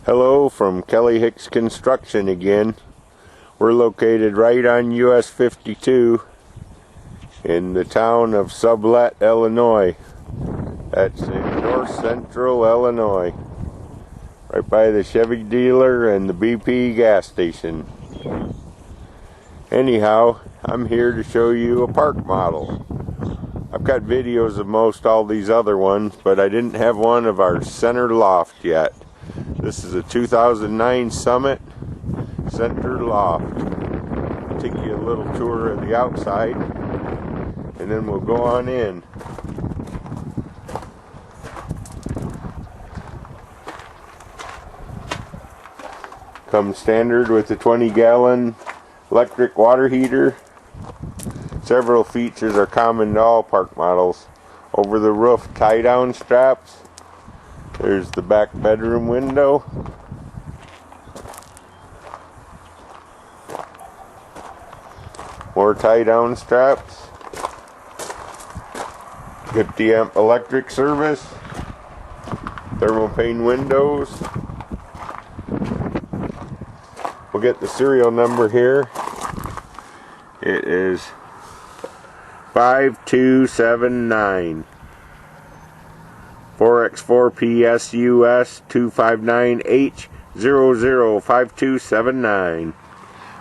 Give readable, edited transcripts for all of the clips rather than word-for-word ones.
Hello from Kelly Hicks Construction again. We're located right on US 52 in the town of Summit, Illinois. That's in north central Illinois, right by the Chevy dealer and the BP gas station. Anyhow, I'm here to show you a park model. I've got videos of most all these other ones, but I didn't have one of our center loft yet. This is a 2009 Summit Center Loft. I'll take you a little tour of the outside and then we'll go on in. Comes standard with the 20-gallon electric water heater. Several features are common to all park models. Over the roof tie-down straps. There's the back bedroom window. More tie-down straps. 50 amp electric service. Thermopane windows. We'll get the serial number here. It is 5279. 4X4PSUS 259H005279.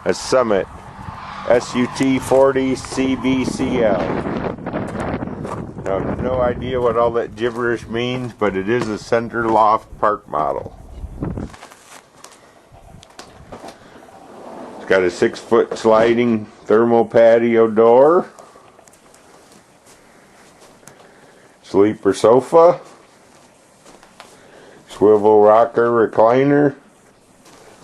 A Summit SUT40CBCL. Now, no idea what all that gibberish means, but it is a center loft park model. It's got a 6-foot sliding thermal patio door. Sleeper sofa. Swivel rocker recliner.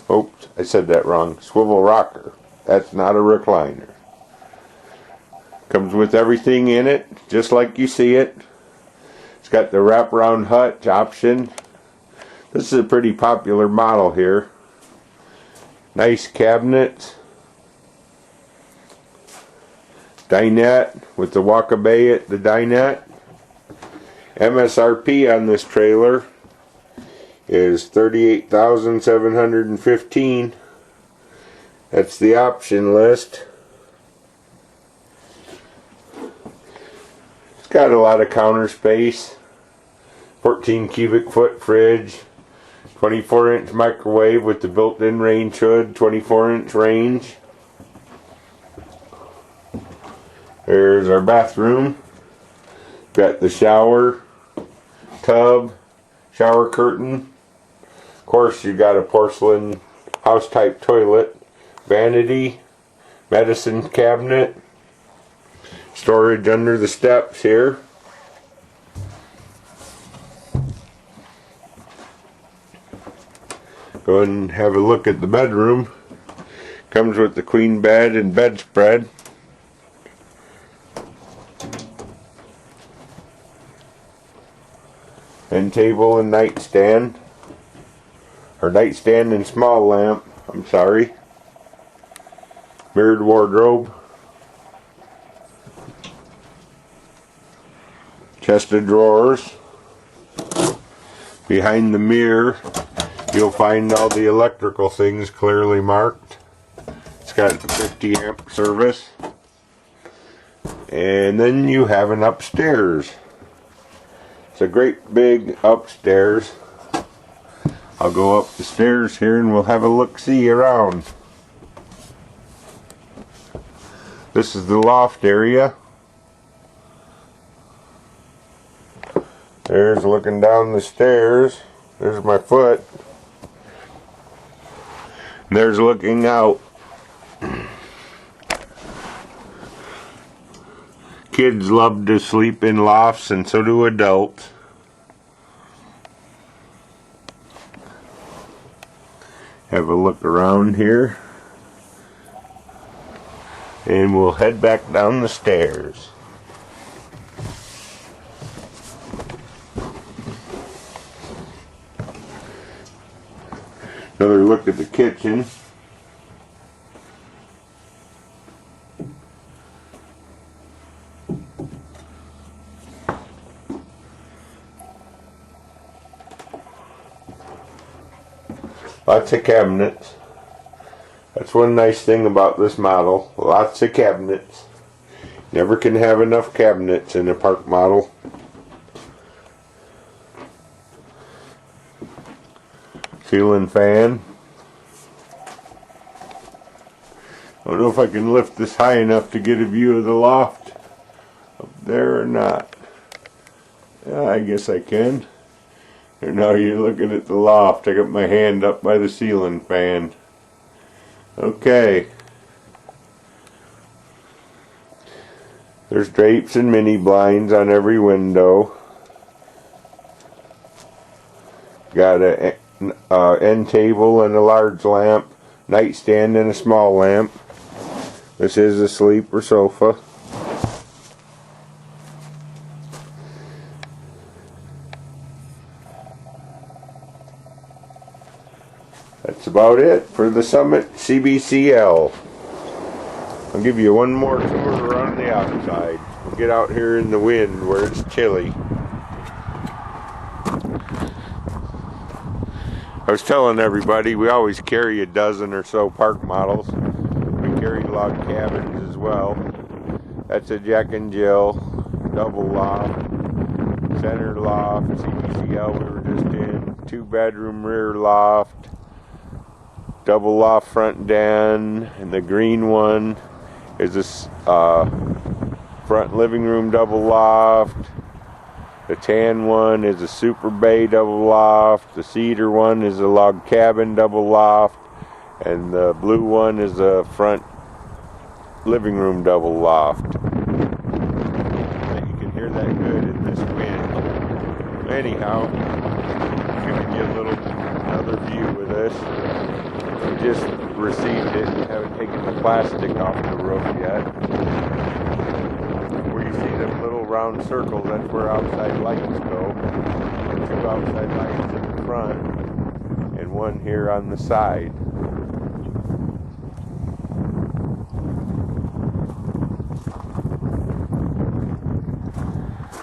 Oops, I said that wrong. Swivel rocker. That's not a recliner. Comes with everything in it, just like you see it. It's got the wraparound hutch option. This is a pretty popular model here. Nice cabinets. Dinette with the walk-a-bay at the dinette. MSRP on this trailer is $38,715. That's the option list. It's got a lot of counter space. 14 cubic foot fridge. 24-inch microwave with the built-in range hood. 24-inch range. There's our bathroom. Got the shower, tub, shower curtain. Of course, you got a porcelain house-type toilet. Vanity, medicine cabinet, storage under the steps here. Go ahead and have a look at the bedroom. Comes with the queen bed and bedspread. End table and nightstand. Or nightstand and small lamp, I'm sorry. Mirrored wardrobe. Chest of drawers. Behind the mirror, you'll find all the electrical things clearly marked. It's got a 50 amp service. And then you have an upstairs. It's a great big upstairs. I'll go up the stairs here and we'll have a look-see around. This is the loft area. There's looking down the stairs. There's my foot. And there's looking out. Kids love to sleep in lofts, and so do adults. Have a look around here. And we'll head back down the stairs. Another look at the kitchen. Lots of cabinets. That's one nice thing about this model. Lots of cabinets. Never can have enough cabinets in a park model. Ceiling fan. I don't know if I can lift this high enough to get a view of the loft up there or not. Yeah, I guess I can. And now you're looking at the loft. I got my hand up by the ceiling fan. Okay. There's drapes and mini blinds on every window. Got an end table and a large lamp, nightstand and a small lamp. This is a sleeper sofa. That's about it for the Summit CBCL. I'll give you one more tour around the outside. We'll get out here in the wind where it's chilly. I was telling everybody we always carry a dozen or so park models. We carry log cabins as well. That's a Jack and Jill, double loft, center loft, CBCL we were just in, 2-bedroom rear loft, double loft front den, and the green one is this front living room double loft. The tan one is a super bay double loft. The cedar one is a log cabin double loft. And the blue one is a front living room double loft. You can hear that good in this wind. Anyhow, giving you another view of this. We just received it. We haven't taken the plastic off the roof yet. Where you see them little round circles, that's where outside lights go. 2 outside lights in the front and 1 here on the side.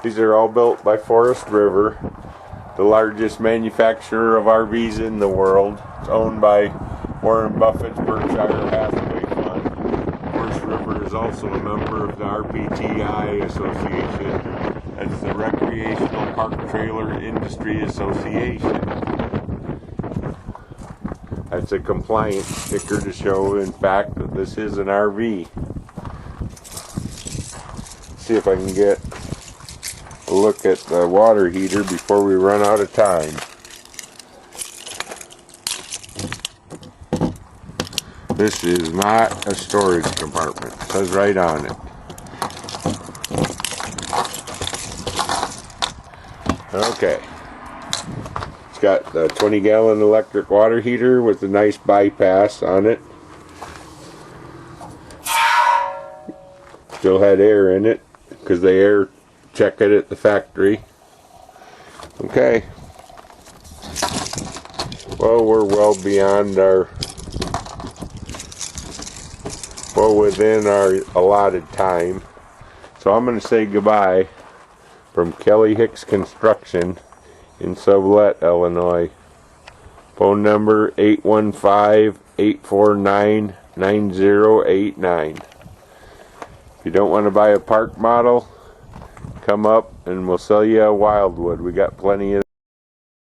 These are all built by Forest River, the largest manufacturer of RVs in the world. It's owned by Warren Buffett's Berkshire Hathaway Fund. Forest River is also a member of the RPTI Association. That's the Recreational Park Trailer Industry Association. That's a compliance sticker to show, in fact, that this is an RV. See if I can get a look at the water heater before we run out of time. This is not a storage compartment. It says right on it. Okay. It's got the 20-gallon electric water heater with a nice bypass on it. Still had air in it because they air check it at the factory. Okay. Well, we're well beyond within our allotted time. So I'm going to say goodbye from Kelly Hicks Construction in Sublette, Illinois. Phone number 815-849-9089. If you don't want to buy a park model, come up and we'll sell you a Wildwood. We got plenty of